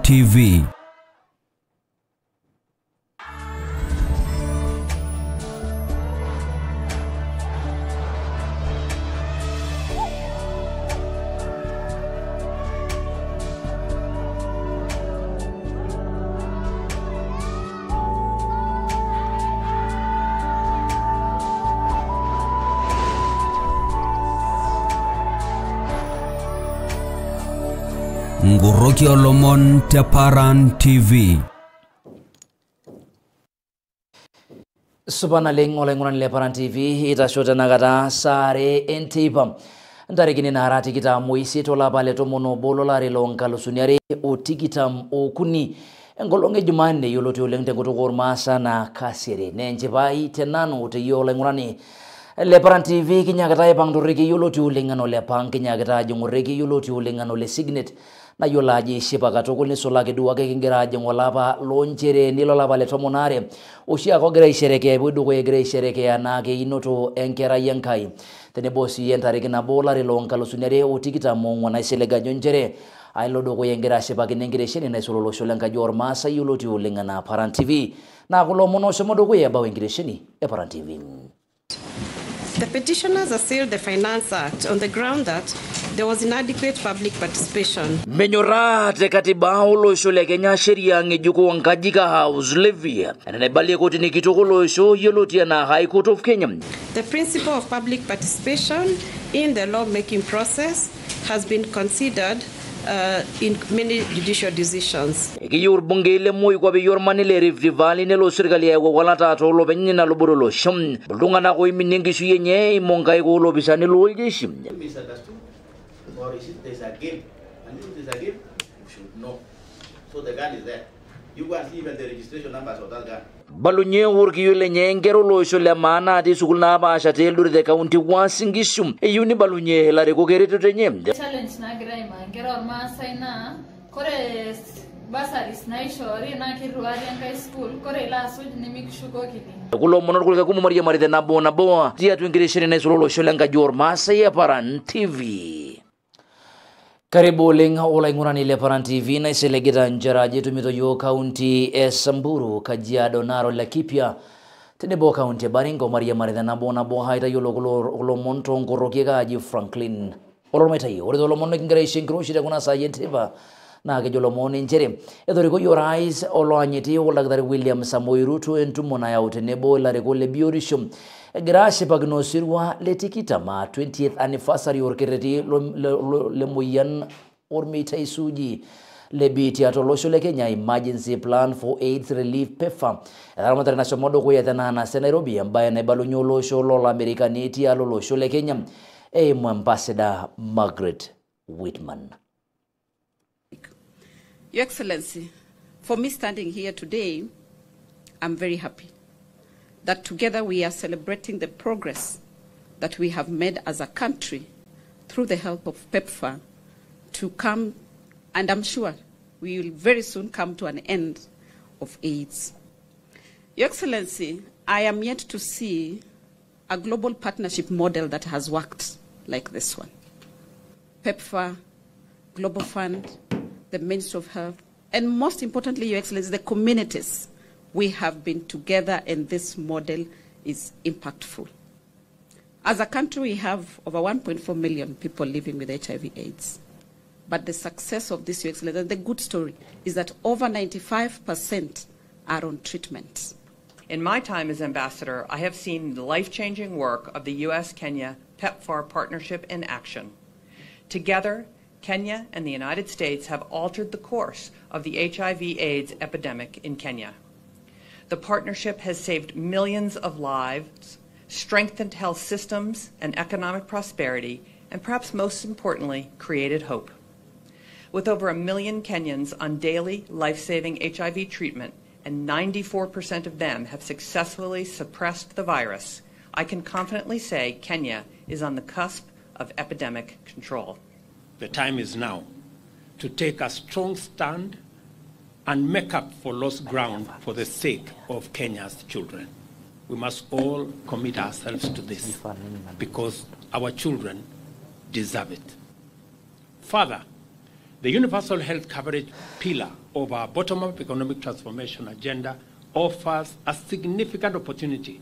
TV. Nguroki Olomon Teparan TV. Subana ling olengunan Leparan TV ita shota nagata sare entipa ndarigini na harati kita muisi tola pale tomono bololari lonkalu sunyari utikitam okuni ngolonge jumane yoloti olengte ngotokor masa na kasire nenjibai tenano ute yolengurani Leparan TV kinyagata pangdoriki yoloti olengano lepang kinyagata jungoreki yoloti olengano le signet na yolaji shipa katokul ni solake duwake kingiraje ngolapa lonchere nilo lapa letomonare ushia ko grey shereke budu ko grey shereke anake inoto enkera yankai tene bosi yentare kina bolare lonkalo sunyare utikita mongo na selega jonjere ailo do ko yengira shipa kinengire sheni na sololo sholenka jor masa yuloti ulingana Paran TV na kulo mono somodo ko yeba wengire sheni Paran TV. The petitioners assailed the Finance Act on the ground that there was inadequate public participation. Menyora te katiba ulo shule Kenya sheria ngejuko ngajika house levy. Ananebali koti ni kitokolo sho yolotia na High Court of Kenya. The principle of public participation in the lawmaking process has been considered in many judicial decisions. Kiyor bungele moy ko be yor manile Rift Valley ne lo sirgali ko wala ta to lo benni na lo borolo sham bulunga na ko miningi suye nye mongai ko lo bisani lo jeshim. Or is it there's a game? And if there's a game, you should know. So the gun is there. You can see even the registration numbers of that gun. Balunye worki yule nyengero lo shule mana ati sukula ba shatel dur de county wasingishum e yuni balunye la reko gerete tenye challenge na gira ma ngero ma saina kore basaris na ishori na kiruari ngai school kore la sud ni mikshuko kini kulo monor kulika kumu maria maride na boa tia tuingirisheni na solo shule ngajor masa ya Paran TV. Karibu lenga ola ngurani Leparan TV na iselegita njaraje tumito yo county Samburu Kajiado Naro Laikipia tenebo county Baringo Maria Marida na bo haita yo Olomon ngorokiega ji Franklin Olormaitai Olomon ngere shinkroshira kuna sayentiba na ke Olomon njere edoriko yo rais olanyeti olagdar William Samoei Ruto entumona ya utenebo la rekole biorishum Grazie pagno sirwa letikita ma 20th anniversary orkereti le moyan Olormaitai suji le biti atolosho le Kenya emergency plan for AIDS relief PEPFAR aramatara na somodo ko yatana na Nairobi ambaye na balunyo sho lo America neti alolosho le Kenya Ambassador Margaret Whitman. Your Excellency, for me standing here today, I'm very happy that together we are celebrating the progress that we have made as a country through the help of PEPFAR to come, and I'm sure we will very soon come to an end of AIDS. Your Excellency, I am yet to see a global partnership model that has worked like this one. PEPFAR, Global Fund, the Ministry of Health, and most importantly, Your Excellency, the communities. We have been together and this model is impactful. As a country, we have over 1.4 million people living with HIV/AIDS. But the success of this, Your Excellency, the good story is that over 95% are on treatment. In my time as ambassador, I have seen the life-changing work of the U.S.-Kenya PEPFAR partnership in action. Together, Kenya and the United States have altered the course of the HIV/AIDS epidemic in Kenya. The partnership has saved millions of lives, strengthened health systems and economic prosperity, and perhaps most importantly, created hope. With over 1 million Kenyans on daily life-saving HIV treatment, and 94% of them have successfully suppressed the virus, I can confidently say Kenya is on the cusp of epidemic control. The time is now to take a strong stand and make up for lost ground for the sake of Kenya's children. We must all commit ourselves to this because our children deserve it. Further, the universal health coverage pillar of our bottom-up economic transformation agenda offers a significant opportunity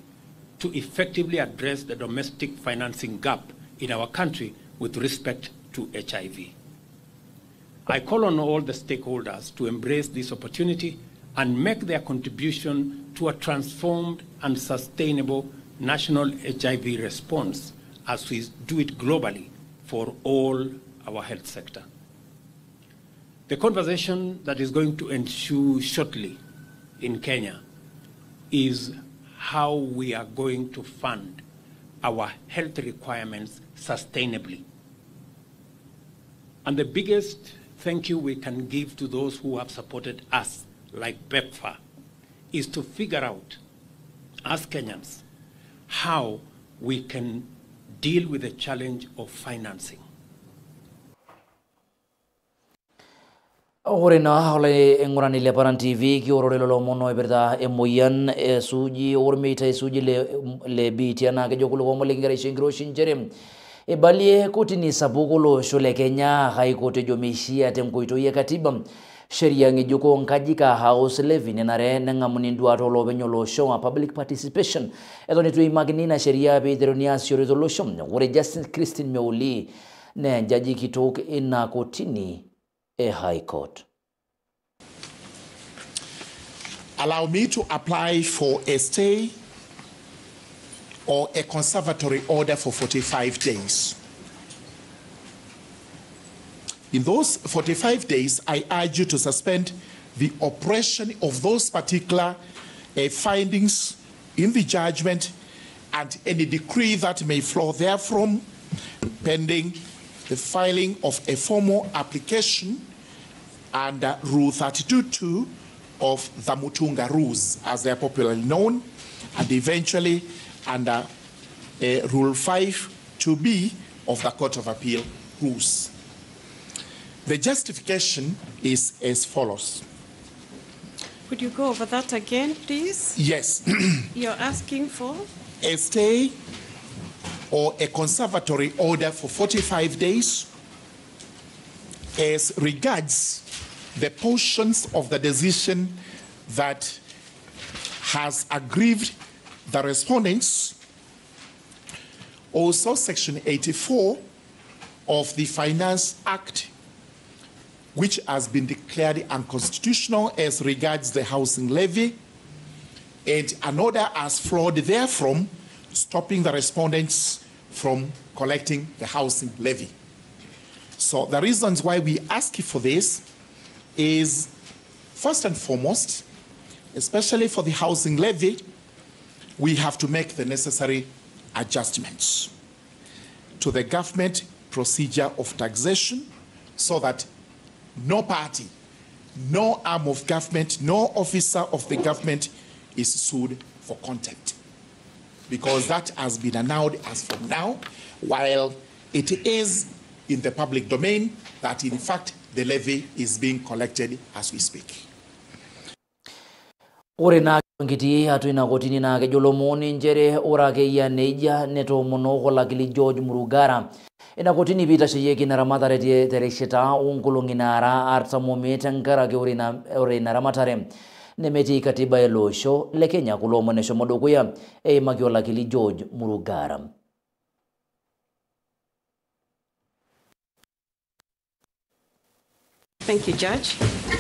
to effectively address the domestic financing gap in our country with respect to HIV. I call on all the stakeholders to embrace this opportunity and make their contribution to a transformed and sustainable national HIV response as we do it globally for all our health sector. The conversation that is going to ensue shortly in Kenya is how we are going to fund our health requirements sustainably. And the biggest thank you we can give to those who have supported us, like PEPFAR, is to figure out, as Kenyans, how we can deal with the challenge of financing. Orina ole engurani le Paran TV ki orore lo mono iberda emoyan suji Olormaitai suji le bitiana ke jokulo mo lingere shingro shinjere e balie kotini sabugo shole Kenya High Court jomishia temkoito ye katiba sheria ngejuko nkajika house levy nenare nengamuni ndwato lo benyolo show public participation edoni tu imaginina sheria be deronias resolution wore Justice Christine Meuli ne jaji kitok ina kotini a High Court. Allow me to apply for a stay or a conservatory order for 45 days. In those 45 days, I urge you to suspend the operation of those particular findings in the judgment and any decree that may flow therefrom, pending the filing of a formal application under Rule 32.2 of the Mutunga Rules, as they are popularly known, and eventually under Rule 5.2b of the Court of Appeal Rules. The justification is as follows. Could you go over that again, please? Yes. You're asking for? A stay or a conservatory order for 45 days as regards the portions of the decision that has aggrieved the respondents. Also, Section 84 of the Finance Act, which has been declared unconstitutional as regards the housing levy, and an order as flowed therefrom, stopping the respondents from collecting the housing levy. So the reasons why we ask you for this is, first and foremost, especially for the housing levy, we have to make the necessary adjustments to the government procedure of taxation so that no party, no arm of government, no officer of the government is sued for contempt. Because that has been announced as from now, while it is in the public domain that in fact the levy is being collected as we speak. Orina ngiti atuina kotini na ke jolomoni njere ora ke ya neja neto monoko lakili George Murugara ina kotini bita sheyeki na ramatare tie tereshita ungulunginara arta mometa ngara ke orina ramatare nemeti katiba elosho le Kenya kulomonesho modoko ya makyo lakili George Murugara. Thank you, Judge.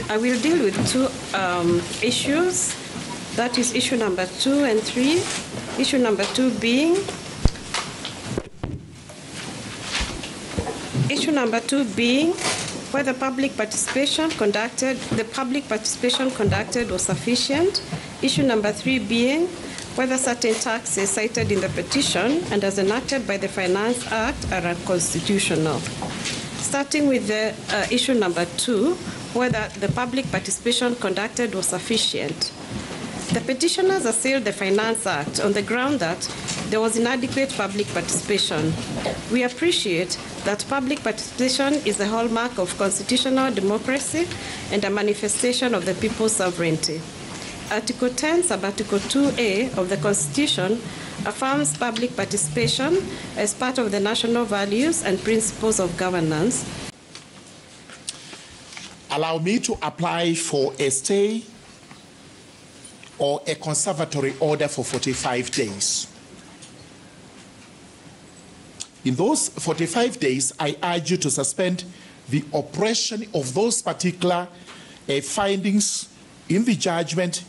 I will deal with two issues. That is issue number 2 and 3. Issue number 2 being whether the public participation conducted was sufficient. Issue number 3 being whether certain taxes cited in the petition and as enacted by the Finance Act are unconstitutional. Starting with the issue number 2, whether the public participation conducted was sufficient. The petitioners assailed the Finance Act on the ground that there was inadequate public participation. We appreciate that public participation is the hallmark of constitutional democracy and a manifestation of the people's sovereignty. Article 10, Sub-Article 2A of the Constitution affirms public participation as part of the national values and principles of governance. allow me to apply for a stay or a conservatory order for 45 days. In those 45 days, I urge you to suspend the operation of those particular findings in the judgment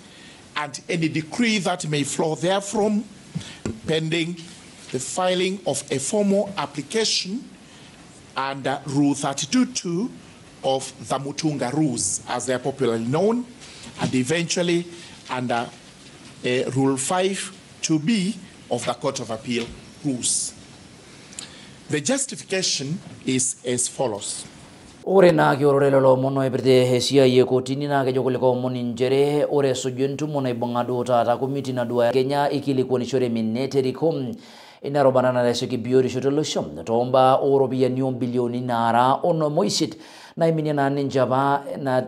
and any decree that may flow therefrom, pending the filing of a formal application under Rule 32.2 of the Mutunga Rules, as they are popularly known, and eventually under Rule 5.2b of the Court of Appeal Rules. The justification is as follows. Ore na kiororelo lo mono ebride hesia ye kotini na kejokole ko moni njere ore sujentu mona ibongado ta komiti na dua Kenya ikilikuwa ni shore minete rikom inarobana na leso kibiori shotelo shom tomba orobia niyo bilioni nara ono moisit na iminie na ninjaba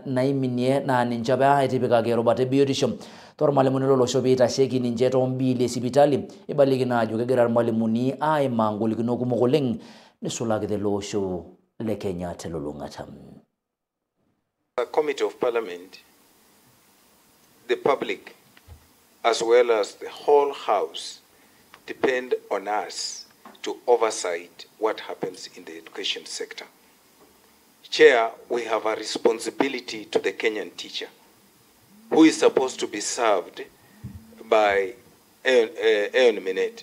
na iminie na ninjaba etibika ke robate biori shom tor malimuni lo shobita sheki ninje tombi le sibitali ibaligi na jo kegerar malimuni ai mangoli kinoku mogoleng ni sulage de lo sho le Kenya telulungatam. The Committee of Parliament, the public, as well as the whole House, depend on us to oversight what happens in the education sector. Chair, we have a responsibility to the Kenyan teacher, who is supposed to be served by Eon Minute.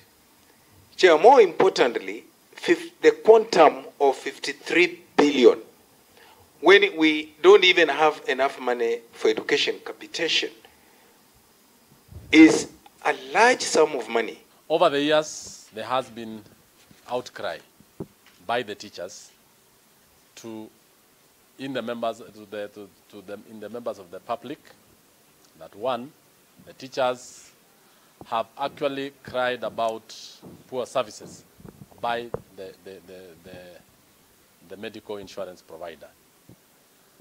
Chair, more importantly, the quantum of 53 billion, when we don't even have enough money for education capitation, is a large sum of money. Over the years, there has been outcry by the teachers in the members of the public that one, the teachers have actually cried about poor services by the medical insurance provider.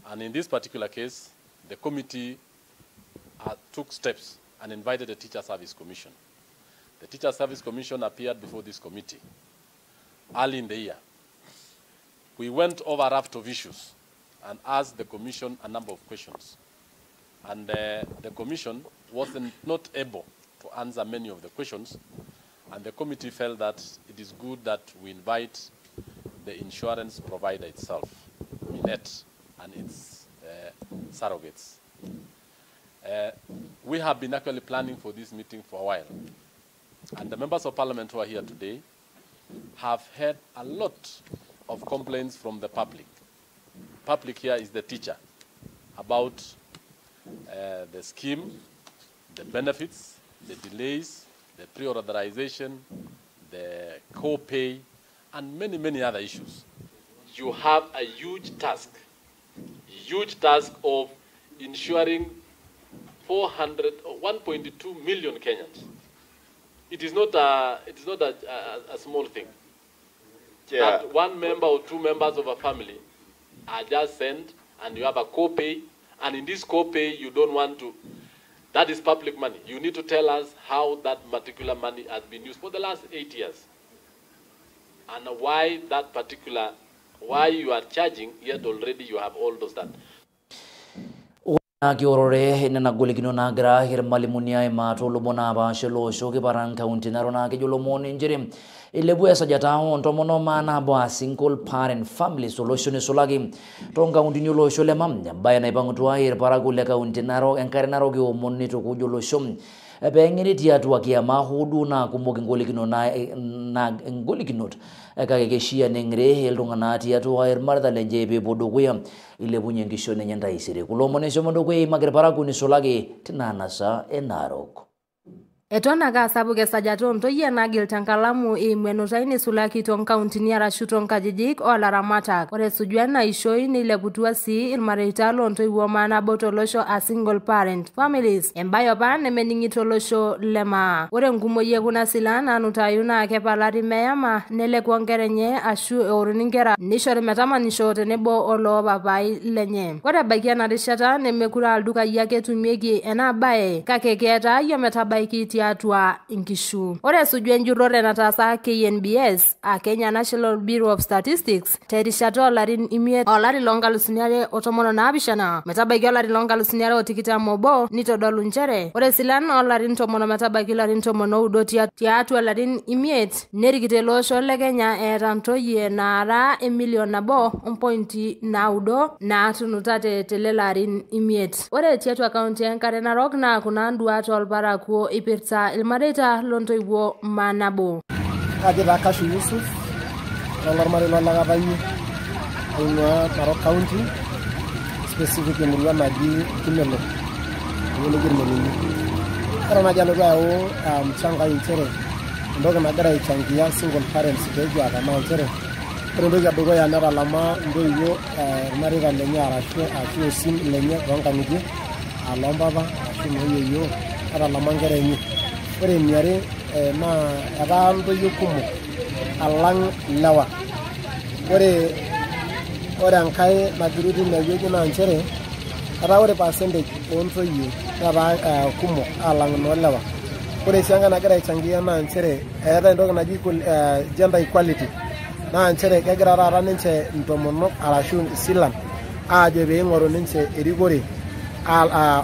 And in this particular case, the committee took steps and invited the Teacher Service Commission. The Teacher Service Commission appeared before this committee early in the year. We went over a raft of issues and asked the Commission a number of questions. And the Commission not able to answer many of the questions. And the committee felt that it is good that we invite the insurance provider itself, Minet, and its surrogates. We have been actually planning for this meeting for a while. And the members of parliament who are here today have had a lot of complaints from the public. Public here is the teacher about the scheme, the benefits, the delays, the pre-authorization, the co-pay, and many, many other issues. You have a huge task of ensuring 1.2 million Kenyans. It is not a small thing. Yeah. That one member or two members of a family are just sent, and you have a co-pay, and in this co-pay you don't want to. That is public money. You need to tell us how that particular money has been used for the last 8 years. And why you are charging, yet already you have all those done. Kiorore na goligino na gra hir malimunia ma to lobona ba shelo shoge baran county na rona ke Olomon injere ilebu esa jata on to mono mana ba single parent family solution solagi tonga undinyo lo shole mam baya na ibangutwa hir paragule county na ro enkare na ro ge omoni to kujolo shom bengere dia to akia mahudu na kumoge goligino na goligino kakekeshia nengre heldonga na tia to hir marda lenjebe bodoguya ilebu nyengisho nyanda isire kulomonesho mondogwe magere paragu ni solage tinanasa enarok Etona ga sabuge sajato mtoye na giltankalamu imwenotaini sulaki ton county ni arashuton kajijik o laramata kore sujuana ishoi ni lebutua si ilmareitalo ntoi womana botolosho a single parent families embayo pa nemeningitolosho lema ore ngumo ye kuna silana nutayuna kepalari meyama nele kuongerenye ashu oruningera nishore metama nishote nebo olo babai lenye kore bakia na rishata nemekura alduka yake tumiegi ena bae kakeketa yo metabaiki tiatua inkishu. Ore esuju enjurrore nataasa KNBS, Kenya National Bureau of Statistics, terishata olarin imiet olari loonkalusuni are otomon onaapishana metabaiki olari loonkalusuni are otikitam obo nitodolu njere ore silan olarin tomon metabaiki ilarin tomon oudo tiatua olarin imiet nerikito ele osho le Kenya eeta ntoyie naara 1.9 naatunutate telelo arin imiet. Ore tiatua kaunti enkare Narok naa kuna nduat olparakuo ipirta ilmareita lontoiwuo manabo. Kaji taa Kashu Yusuf olormarei lolakatanyi oing'ua Narok County specific emurua naji Kimelo Girmelini. Ore naji alotu ayau mchangai nchere entoki nagira aichangia single parents peekiata naa nchere ore entoki edukuya netalama ntoiwuo irmareita lenye arashu osim lenye toonkang'itie loompapa arashu nooyieyio netalama nkera enye. Ore eniare naa etaa ntoyie kumok alang lewa. Ore enkae nagiru tine wueji naa nchere etaa ore percentage oontoyie netaa kumok alang noolewa. Ore sii enkae nagira aichangia naa nchere eetai entoki naji gender equality naa nchere kegira taata ninche intomonok arashu isilan aajo peing'oru ninche erikore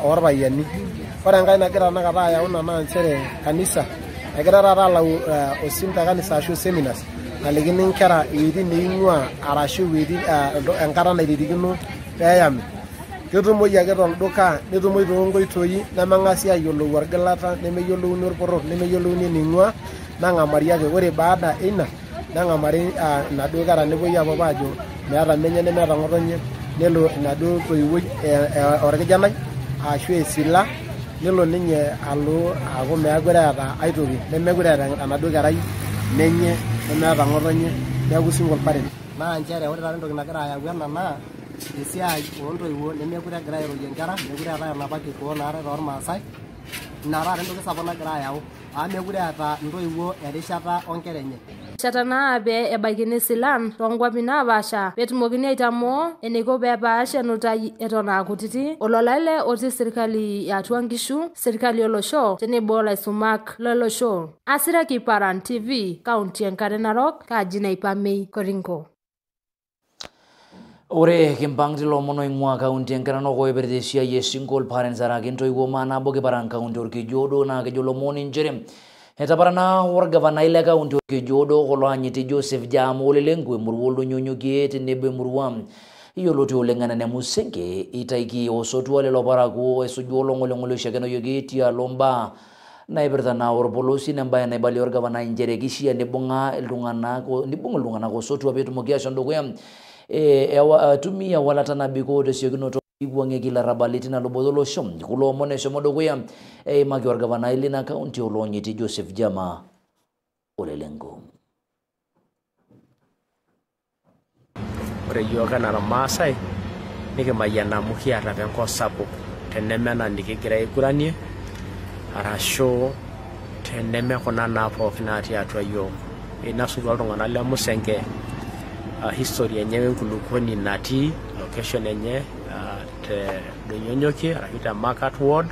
orpayiani. Ore enkae nagira tanakata ayau naa nchere kanisa egira taata alau osim te kanisa ashu seminars nalikini nkera iweitin neing'ua arashu iweitin enkata nairirikino peeyami. Ketumoyi ake tolduka netumoyi toonkoitoi nemeng'asi ayiolou orgilata nemeyiolouni orporror nemeyiolouni ening'ua nang'amari ake. Ore baada ina neng'amari inaduo kera nepuoi aajo meeta menye nemeeta ng'otonye nelo inaduo toiwuoi orkijanai ashu esila nelo ninye alo aaku meekure eeta aitoki nemekure eeta enaduo kerai menye nemeeta ng'otonye neeku single parent. Naa nchere ore taata entoki nagira ayau ena naa esiai oontoiwuo nemekure egira airorie nkera, mekure eetae enapa kikuo naatae toormaasai. Ina taata entoki sapuk nagira ayau mekure eeta ntoiwuo erishata onkera enye. Erishata naa pee ebaikini silan toonkwapi naapaasha peetumokini aitamoo eneiko peepaash enutai eton aa kutiti olola ele otii sirkali atua nkishu, sirkali olosho tenebo olaisumak lolosho. Asira Kiparan TV, kaunti enkare Narok, kaji naipamei Korinko. Ore kimpang tilomon oing'ua kaunti enkare Narok oipirta esiai e single parents araki ntoiwuo manabo Kiparan kaunti orkijiodo naa kejo lomon nchere etaparana orgavanai le kaunti orkijiodo kulo anyiti Joseph Jam Olelengu emurua oldonyonyokie tenebo emurua yioloti oleng enaa Musenge itaiki osotua lelo parakuo esuju olong'oling'oli oishakenoyioki tialo mbaa naipirta naa orpolosi nembaye naibalia orgavanai nchere kishia nibung iltung'anak osotua peetumoki ashom dukuya tumia walata nabikoo tesiokinoto iwuang'ieki ilarrabali tina luboto olosho. Kulo omon eshomo dukuya eimaki orgavanai lina kaunti olonyiti Joseph Jama Olelengu. Ore yiok enaa irmaasai nikimayiana amu kiata apa enkop sapuk teneme ena nikigira aiguranie arashu teneme kuna naa pookin natii atua yiok. Inasutua iltung'anak le Musenge history enye wenkulukuoni natii location enye te Donyonyokie arashu te Makat Ward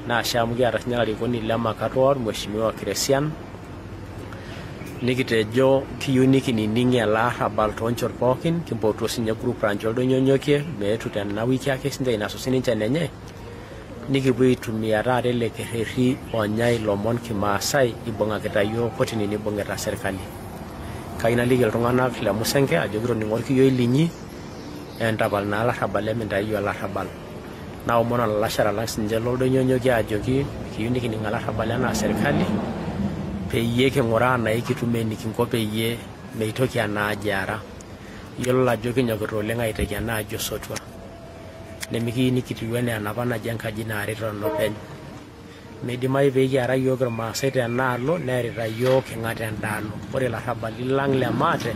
naa shamu kiata sinye larikoni le Makat Ward Mheshimiwa Kresian nikitejo kiyieu nikinining ele arrabal toonchot pookin kimpotuo sinye group ranch oldonyonyokie meetu tena wiki ake sinche inasu sininche nenye nikipuo aitumia taata ele kerreri onya ilomon kimaasai ibung'akita yiok kotini nibung'ita serkali. Kayieu naliki iltung'anak le Musenge ajo kitoning'o orkiyioi linyi entapal naa larrabal lemintai yiok olarrabal. Naomon olalashara lang sinche loldonyonyokie ajoki kiyieu nikining olarrabal enaa serkali peyie king'uraa naa ikitum enikinko peyie meitoki enaaji ara. Yiolo ajo kinyokita oleng aiteki enaaji osotua nemikiyieu nikitiu enaa enapa naji enkaji naarita enopeny. Meidimayu peekiara yiok irmaasai tenaalo neerita yiok ing'at endaalo. Ore ilarrabali lang le maate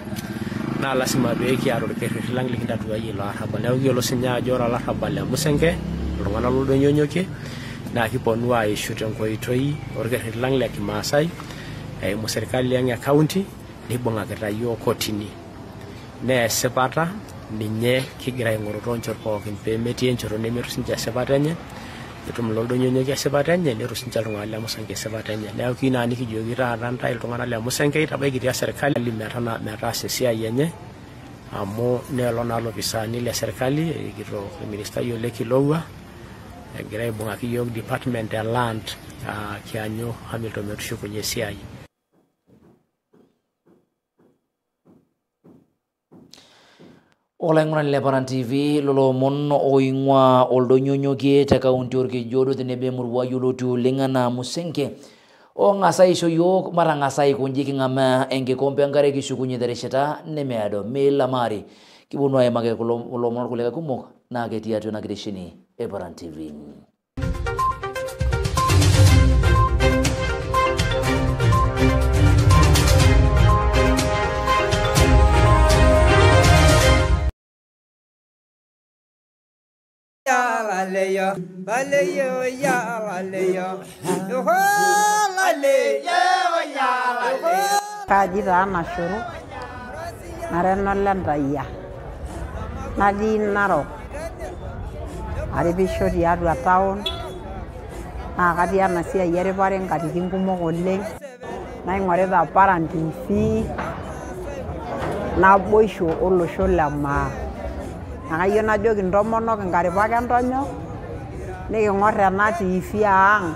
naa lasima peekiata orkerreri lang likintatuayie ilo arrabal. Neeku kiyiolo sinye ajo ore olarrabal le Musenge iltung'anak loldonyonyokie naa kiponu aishu tenkoitoi orkerreri lang le kimaasai eimu serkali ang e kaunti nibung'akita yiok kotini. Nee esipata ninye kigira aing'oru toonchot pookin peemetii enchoto nemetu sinche esipata enye etum ilo oldonyonyoki esipata enye netum sinche iltung'anak le Musenke esipata enye. Neeku kiyieu naa nikijoki taata ntae iltung'anak le Musenke tabaikitia serkali metaasa esiai enye amu nelo naa lopisaani le serkali erikito orministai Ole Kilowua egira aibung'aki yiok department e land kianyu Hamilton metushukunye esiai. Olaing'urani le Paran TV lolomon oing'ua oldonyonyokie te kaunti orkejuado tenebo emurua yioloti oleng enaa Musenke ong'asa aisho yiok matang'asa aikonji king'amaa enkikombe enkare kishukunye terishata nemeado milamari kiponu aimaki kulo lomon kulikae kumok naa ketii atua ena kitesheni e Paran TV. Kaji taa nashuru nareno lentayia natii Narok aripisho tiatua town naa katii ena siai eripare nkatitin kumok oleng naing'orita Paran TV naboisho olosho le Maa. Nakayieu najoki ntomonok nkaripak entonyok niking'or ena TV ang.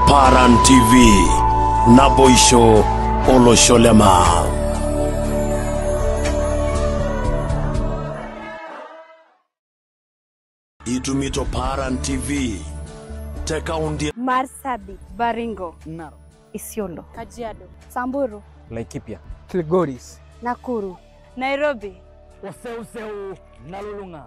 Paran TV naboisho olosho le Maa. Itumito Paran TV te kaunti Marsabit, Baringo, Narok, Isiolo, Kajiado, Samburu, Laikipia, Kilgoris, Nakuru, Nairobi, Useu, Nalulunga.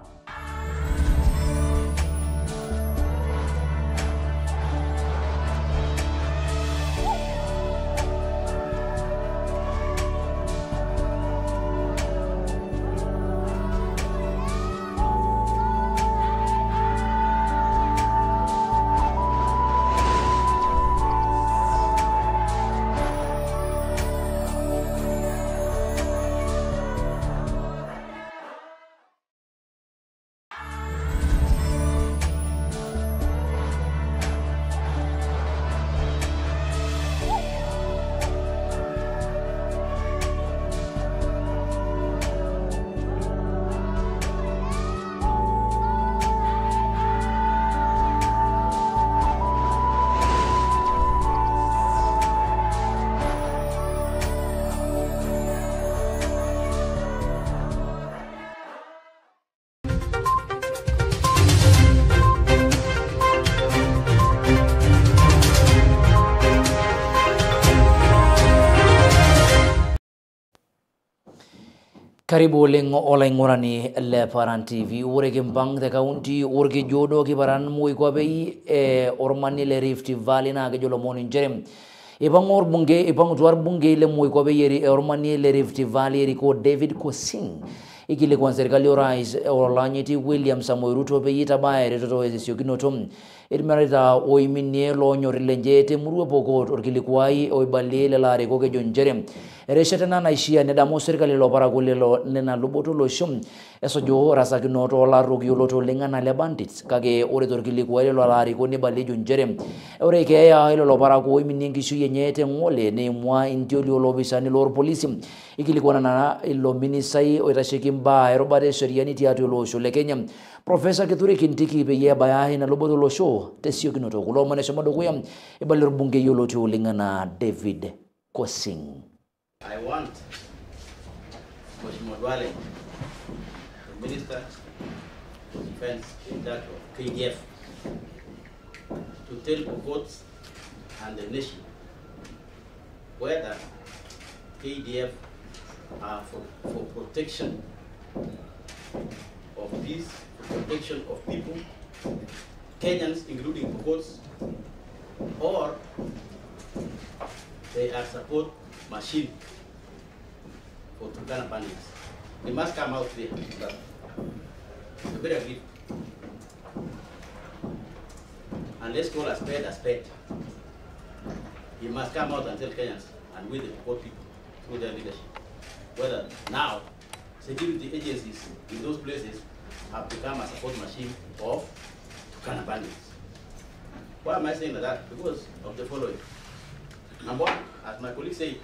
Karibu oleng olaing'urani le Paran TV. Ore kimpang te kaunti orkejuado kiparan moikwape ormanie le Rift Valley naa kejo lomon inchere ipang'utua orbungei le moikwape ormanie le Rift Valley erikoo David Kosing ikilikuan serikali orais olanyiti William Samoei Ruto peyie itabaya eretoto esiokinoto irmareta oiminie loonyori lenye temurua Pokot orkilikuai oibalie lelo arikok ejo njere erishata naishia nedamu serikali ilo parakuo lena luboto olosho esuju rasakinoto olarruok yioloti oleng enaa le bandits kake ore torkilikuai lelo arikok nibalie ejo njere ore keeya lelo parakuo oiminie enkishui enye teng'ole neimua intioli olopisani lorpolisi ikilikuana na ilo minisai oitasheki mbaa erubata eseriani tiatua ilo osho le Kenya Professor Kithure Kindiki peyie ebaya ina luboto olosho tesiokinoto kulo omon eshomo dukuya ibalie orbungei yioloti oleng enaa David Kosing. I want Mheshimiwa Duale, the Minister of Defense in charge of KDF, to tell Pokot and the nation whether KDF are for protection of peace, protection of people, Kenyans including Pokots, or they are support machine for Turkana bandits. They must come out there. It's very agreed. And let's call a spade a spade. He must come out and tell Kenyans and with the poor people through their leadership whether now security agencies in those places have become a support machine of Turkana bandits. Why am I saying that? Because of the following. Number one, as my colleague said,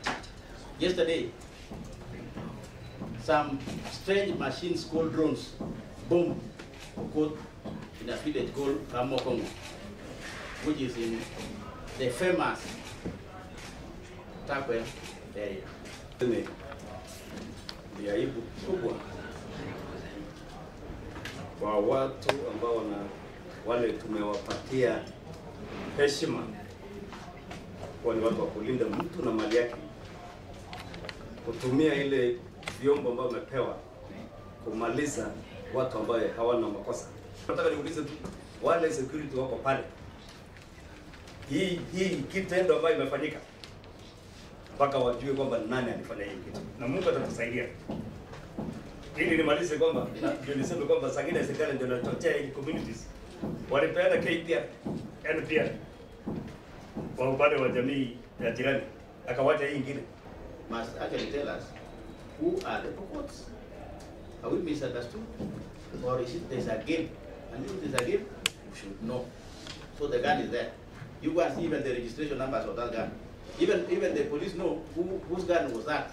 yesterday, some strange machines called drones bombed in a village called Kamokongo, which is in the famous Takwe area. Ni aibu kubwa kwa watu ambao wale tumewapatia heshima kwa ni watu wa kulinda mtu na mali yake, kutumia ile vyombo ambavyo wamepewa kumaliza watu ambao hawana makosa. Nataka niulize tu wale security wako pale, hii kitendo ambayo imefanyika, mpaka wajue kwamba nani alifanya hii kitu, na Mungu atatusaidia ili nimalize kwamba ndio niseme kwamba sangine serikali ndio inachochea hii communities walipeana KPR NPR kwa upande wa jamii ya jirani, akawacha hii ingine. Must actually tell us who are the purports. Are we misunderstood? Or is it there's a game? And if there's a game, we should know. So the gun is there. You guys see even the registration numbers of that gun. Even the police know whose gun was that,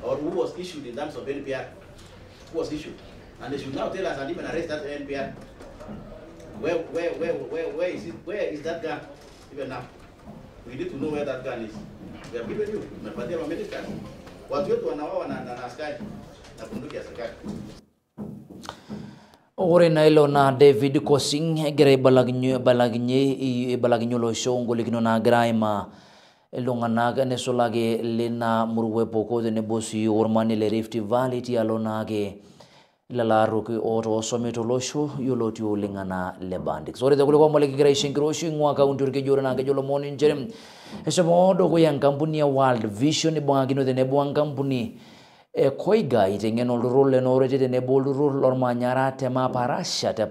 or who was issued in terms of NPR. Who was issued, and they should now tell us and even arrest that NPR. Where is it? Where is that gun? Even now, we need to know where that gun is. We have given you. Tumepatia Americans. Watu wetu wanaoa na askari na bunduki ya serikali. Ore na ilo na David Kosing gere balaginyo lo shongo likino na graima elonganaga ne solage lena murwe poko de ne bosi ormani le Rift Valley ti alonage la roki oro someto losho yoloti olingana le bandik sore de kulo mole gere shinkro shingwa ka undur ke jora na ke jolo monin jerem esamo do ko yang kampuni ya World Vision bwangino de ne bwang kampuni koiga itengeno role no rete ne boluru lormanyara tema parasha te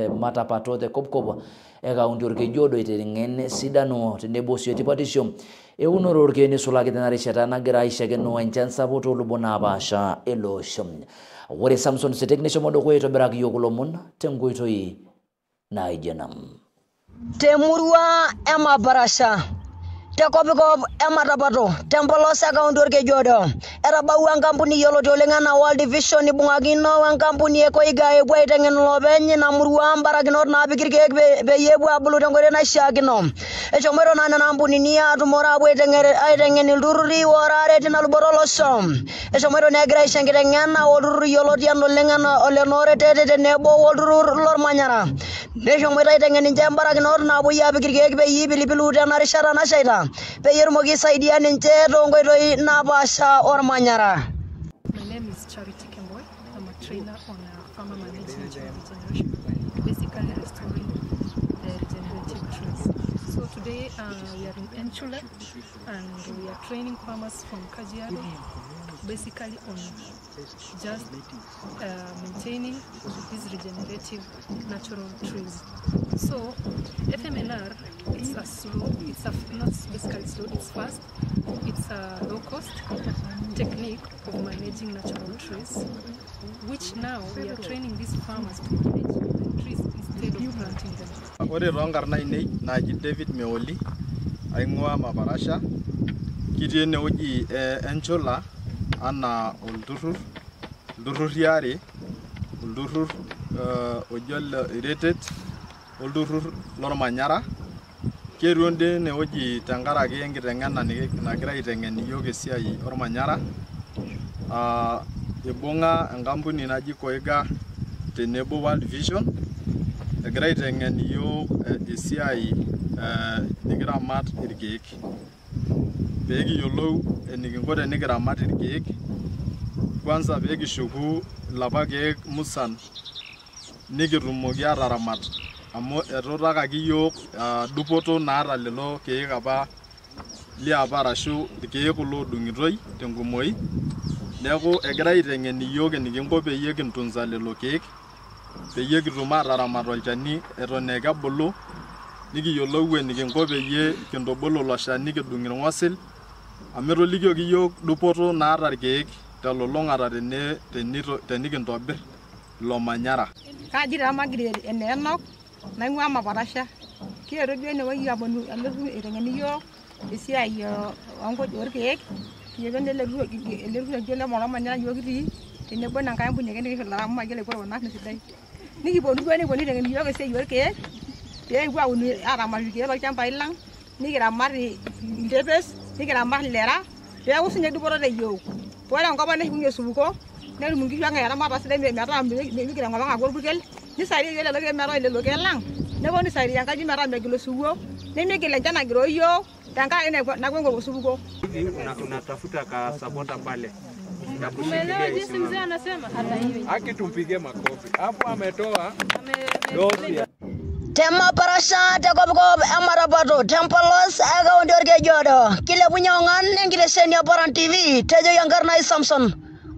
mata pato de kopkoba ega undur ke jodo itengene sidano te ne bosi tipatisho unoro ke ne sulage tenari shatana graisha ke no enchansa boto lubona basha eloshum wore Samson se technician modo ko to berak yokulomon tengo ito yi na ijenam temurwa ema barasha Tekopiko ematapato tempolo saka undur ke jodo era bawa kampuni yolo tolengana World Vision bungagino wan kampuni e koiga e bwa tengen lobenye na murwa mbaragino na bikirke be yebu abulu tengore na shagino e chomero na kampuni ni atumora bwa tengere ai tengen lururi worare tinal borolo som e chomero ne gra shengengana oluru yolo tiando lengana olenore tete nebo oluru lormanyara ne chomero tengen jambaragino na bwa ya bikirke be yibili bilu tenari shara na shaita Peyer mogi saidia ninche rongo roi nabasha or manyara. My name is Charity Kemboy. I'm a trainer on farmer management and regeneration, basically restoring the regenerative trees. So today we are in Entula and we are training farmers from Kajiado, basically on just maintaining these regenerative natural trees. So FMNR, it's a slow, not basically slow, it's fast, it's a low cost technique of managing natural trees, which now we are training these farmers to manage the trees instead of planting them. Ore rongar na David Meoli, aingwa mabarasha, kitiene uji enchola, ana uldurur yari, uldurur ojol irritated, uldurur lormanyara, keruonde ne uji tangara ke enkiteng'ena nagira aiteng'en iyiok esiai ormanyara, ibung'a enkampuni naji Koiga tenebo World Vision, egira aiteng'en iyiok esiai nikiramat irkeek. Pekiyiolou enikinko tenikiramat irkeek, kwanza pekishuku ilapa keek musan nikitumoki ataramat amu etuutakaki iyiok dupoto naata lelo keek apa liapa arashu irkeek kulo odung'itoi tenkumoi. Neeku egira aiteng'en iyiok enikinko peyie kintunza lelo keek peyie kitum ataramat olchani eton ekebulu, nikiyiolou enikinko peyie kintubulu ilo shani kidung' irng'osil amu etolikioki iyiok dupoto naata irkeek telulung'ata tenikintobir ilo manyara. Kaji Magire enenok naing'ua Maparasha. Kiyero duo enewueji aponu alotu aiteng'en iyiok esiai orkeek. Kiyewuo eletu ajo lemoromanyara iyiok kitii tenebo enkampuni ake nikisho ilaramatak lekwa kuna sidai. Nikiponu duo enewueji aiteng'en iyiok esiai orkeek pee kipuo aun aramat irkeek tolchambai lang, nikiramat iltepes, nikiramat ilera peeku sinye dupoto teyiok. Ore enkop neshukunye osupuko netum inkishu ang eramat sidai metaa migira enkop ang aaku orpurkel, nisaidia iyiok lelo keek metaa lelo keek lang, neponu aisaidia enkaji metaa megil osupuko, nemigil enchan agiroo iyiok tenkaraki napuo enkop osupuko. Unatafuta ka supporter pale. Umeelewa jinsi mzee anasema? Haki tumpige makofi. Hapo ametoa dosi. Tema Parasha tekopkop emarapato tempolos akaunti orkejodo kilepunye ongan enkitesheni Paran TV tejo yankarnai Samson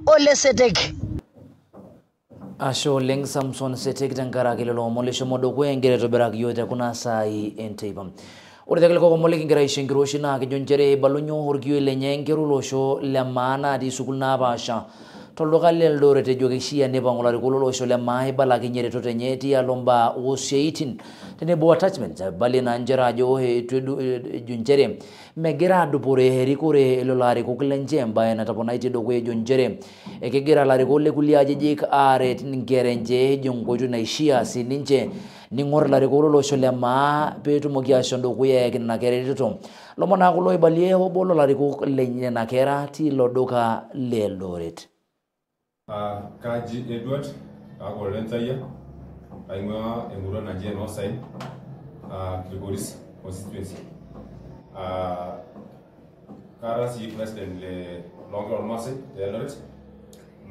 Ole Setek. Asho oleng Samson Setek tenkaraki lelo omon leshomo dukuya egira aitobiraki iyiok tekuna saai enteipa. Ore tekiliko omon likingira aisho enkiroshi naa kijo nchere ibalunyo orkioi lenye enkeru olosho le maa natii sukuul napaasha tolduka le Eldoret ejo keishia neipang'u ilarikok lolosho le maa ibalakinye eretoto enye tialo mbaa oosiaitin tenebo attachments ebalie naa nchere ajo ejo nchere megira adupore erikore lelo arikok lenche embaye natoponaitie dukuya ejo nchere ekegira ilarikok lekulie ajijik aaret nkera enche ejo nkoitoi naishia sininche ning'or ilarikok lolosho le maa peetumoki ashom dukuya eyaki nena kera eretoto. Lomon naa kulo ibalie obo lolarikok lenena kera tilo duka le Eldoret. Kaji Edward Olormaitai aing'ua emurua naji Olomon Saa constituency. Kara sii president le Olomon Saa te Eldoret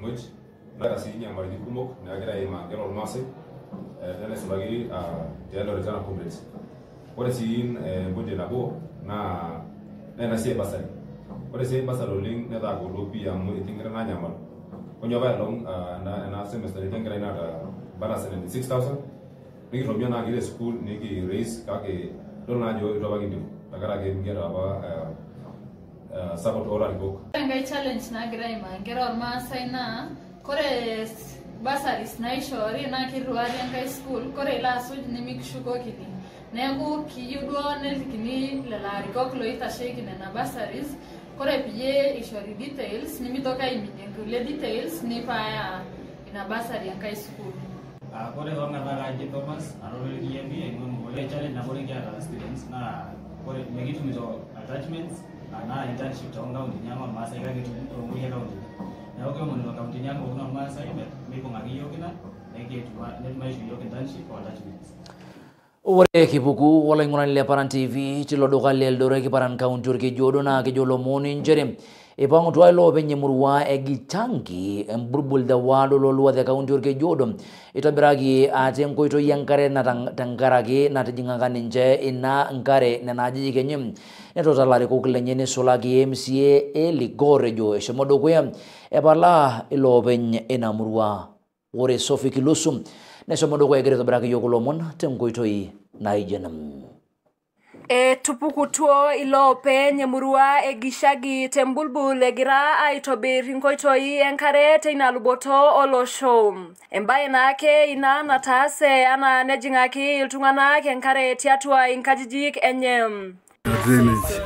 muj nara sii nyamalitin kumok naagira aimaa nkera Olomon Saa teneisulaki te Eldoret ana Comrades. Ore sii budget nabo naa ena siai basari. Ore sii basari oleng netaa golo pii amu etii nkera naanyamal. Onyoba long na semester tengira ina bara 76,000 nikiromia na gire school niki raise kake dona jo itobaki ndio takara ke ngera ba support oral book ngai challenge na gira ima ngera Olomon Saa na kore basaris na ishori na kirwari ngai school kore la suj nimikishuko kiti nengu kiyudwa nelikini lalari koklo itasheki na basaris kore piye ishori details nimitoka iminyengule details ni paya ina basari yankai school. Kore wanga Raji Thomas arole kiyembi ngomole challenge na bore kya students na kore megitu mito attachments na internship tonga undinyama masa ikage tunguye kaunti. Na oke mun kaunti nyama una masa imepo ngagiyo kina eke tuwa net maishu yo internship or attachments. Ore kipuku olaing'urani le Paran TV tilo duka le Eldoret kiparan kaunti orkejodo naa kejo lomon nchere eipang'utua iloopeny emurua egitangi emburbul dawado lolua te kaunti orkejodo eitobiraki ate enkoitoi enkare tenkaraki natijing'aka ninche ina nkare nena ajijik enye netota ilarikok lenye neisulaki MCA Eli Gore ejo eshomo dukuya epala iloopeny ina murua. Ore Sophie Kilusu neshomo dukuya egira aitobiraki iyiok ilomon tenkoitoi naijo ena. Tupukutuo iloopeny emurua egishagi tembulbul egira aitobir inkoitoi enkare teina luboto olosho. Embaye naake ina nataase ana nejing'aki iltung'anak enkare tiatua inkajijik enye. Drainage.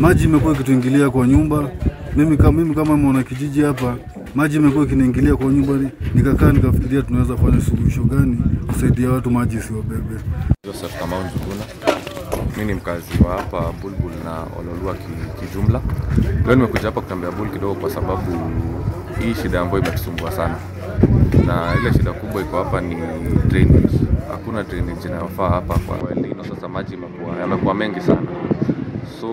Maji imekuwa ikituingilia kwa nyumba. Mimi kama mwana kijiji hapa, maji imekuwa ikiniingilia kwa nyumba, nikakaa nikafikiria tunaweza fanya suluhisho gani kusaidia watu maji siwabebe. Joseph Kamau Njuguna. Mimi ni mkazi wa hapa Bulbul na Ololua kijumla. Leo nimekuja hapa kutembea Bulbul kidogo kwa sababu hii shida ambayo imetusumbua sana. Na ile shida kubwa iko hapa ni drainage. Hakuna drainage inayofaa hapa kwa Elnino, sasa maji yamekuwa mengi sana. So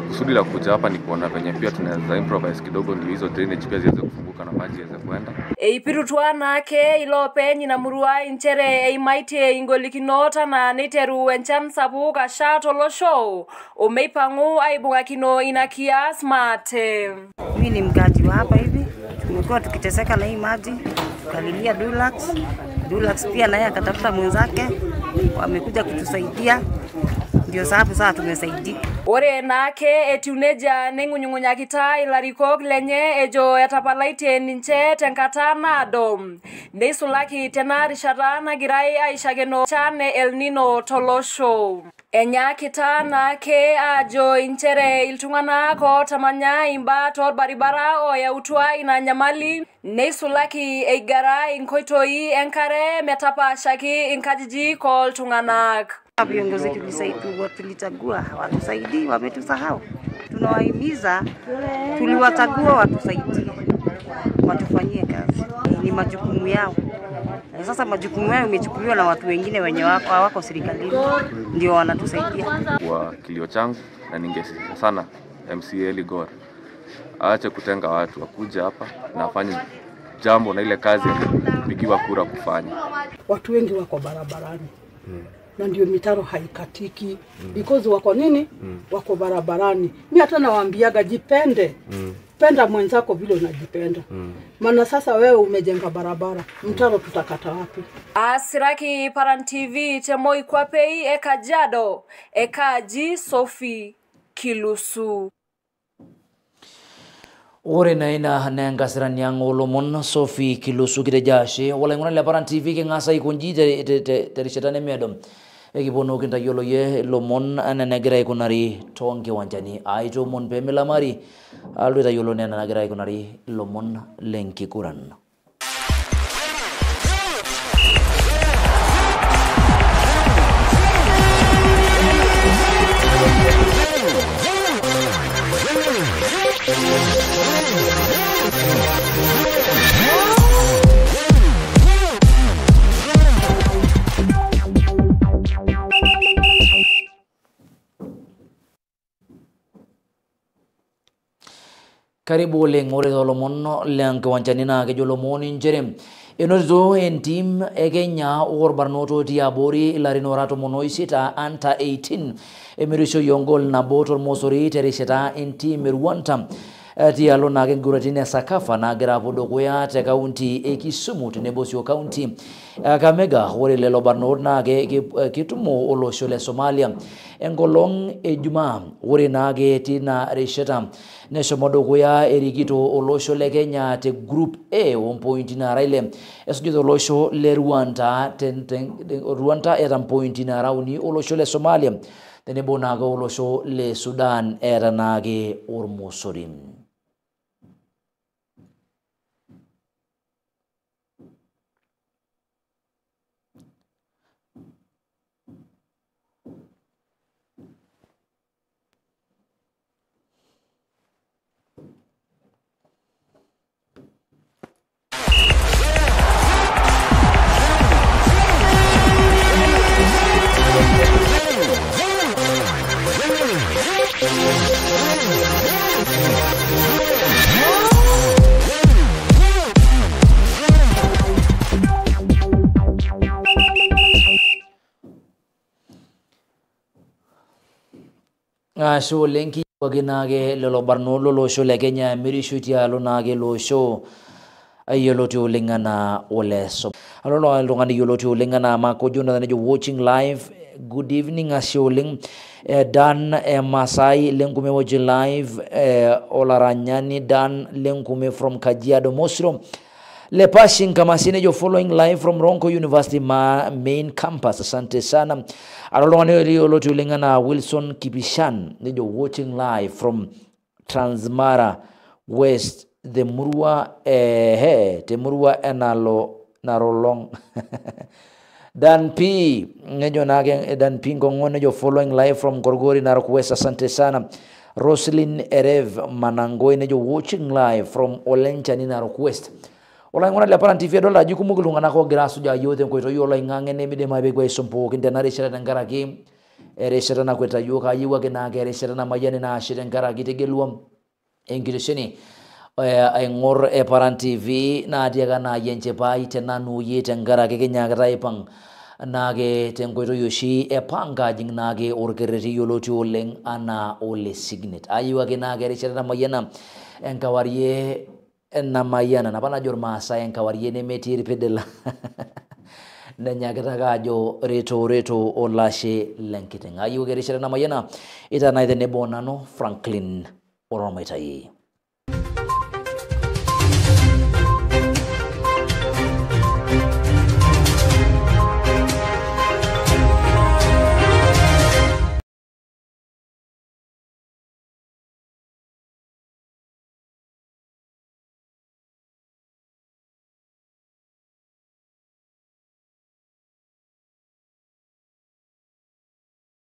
kusudi la kuja hapa ni kuona venye pia tunaweza improvise kidogo ndio hizo drainage pia ziweze kufunguka na maji yaweze kuenda. Eipirutwa nake iloopeny ina murua inchere eimaitie ingolikinota na neiteru enchan sapuk asha tolosho omeipang'u aibung'akino ina kias mate. Mimi ni mkazi wa hapa hivi, tumekuwa tukiteseka na hii maji, tukalilia Dulax pia naye akatafuta mwenzake, wamekuja kutusaidia Ndio sababu sasa tumesaidika. Ore nake etiuneja nengunyunyakita ilarikok lenye ejo etapalaite ninche tenkata naado. Neisulaki tena rishata nagirai aishakeno chane El Nino tolosho. Enyakita nake ajo inchere iltung'anak otamanya imbat orbaribara oyautua ina nyamali. Neisulaki eigara inkoitoi enkare metapashaki inkajijik oltung'anak. Viongozi tulichagua watusaidie, wametusahau. Tunawahimiza, tuliwachagua watusaidie, watufanyie kazi. Ni majukumu yao. Sasa majukumu yao imechukuliwa na watu wengine wenye hawako serikalini, ndio wanatusaidia. Kwa kilio changu na ningesisitiza sana MCA Ligor aache kutenga watu, wakuja hapa na afanye jambo na ile kazi nikiwa kura kufanya. Watu wengi wako barabarani. Na ndio mitaro haikatiki because wako nini? Wako barabarani. Mimi hata nawaambiaga jipende. Penda mwenzako vile unajipenda. Maana sasa wewe umejenga barabara, mtaro tutakata wapi? Asiraki Paran TV temoi kwapei ekajado ekaji Sophie Kilusu. Ore na ina nengasirani yang Olomon Sophie Kilusu kirejashe wala ngona le Paran TV ke ngasa ikunji terishetane medom ekibono kinta yolo ye lomon ananegira ikunari tonge wanjani aito mon pemela mari alwita yolo nena nagira ikunari lomon lenki kuran. Karibu lengore Olomon leng wanjanina ke Olomon injerem enozo en team Kenya or barnoto diabori larinorato monoisita anta 18 emerisho yongol na botor mosori teriseta en team Rwanda tialo na genguratine sakafa na gerapo dogoya te county Kisumu tenebosio county Kamega ore lelo barnot na kitumo oloshole Somalia engolong ejuma ore na tina resheta neshomodo kuya erigito olosho le Kenya te group A 1 point na raile esugito olosho le Rwanda Rwanda era point na rauni olosho le Somalia tenebo na olosho le Sudan era nage ormosorim. So lenki waginage lolo barnolo lo show le Kenya mirishutia lo nage lo show ayoloti ulingana oleso alolo alongani yoloti ulingana makojuna na watching live. Good evening asholing Dan Masai lengume watching live Olaranyani Dan lengume from Kajiado Mosro Le Passing Kamasine jo following live from Ronco University main campus. Asante sana. Alolongani yoloti ulingana Wilson Kipishan nejo watching live from Transmara West the Murua Temurua enalo narolong Dan P nejo nage Dan P ngongone jo following live from Gorgori Narok West. Asante sana. Roslyn Erev Manangoi nejo watching live from Olenchani Narok West. Ola ngona le Paran TV dola jukumugulu ngana ko grasu ja yote ko to yola ngange ne mide mabe ko sompo kinde na reshera ngara game reshera na kweta yoka yiwa ke na reshera na mayane na shira ngara gitegeluam engirisheni ay ngor e Paran TV na diaga na yenche pai tena nu yete ngara ke Kenya ga ipang nage tengo to yoshi e panga jing nage orgereti yoloti oleng ana ole signet ayiwa ke na reshera na mayana enkawariye na mayana na bana jorma sa enkawariye ne metiri pedela nenyakita ajo reto olashe lenkiteng. Ayu gerishare na mayena ita na idene bonano Franklin Olormaitai.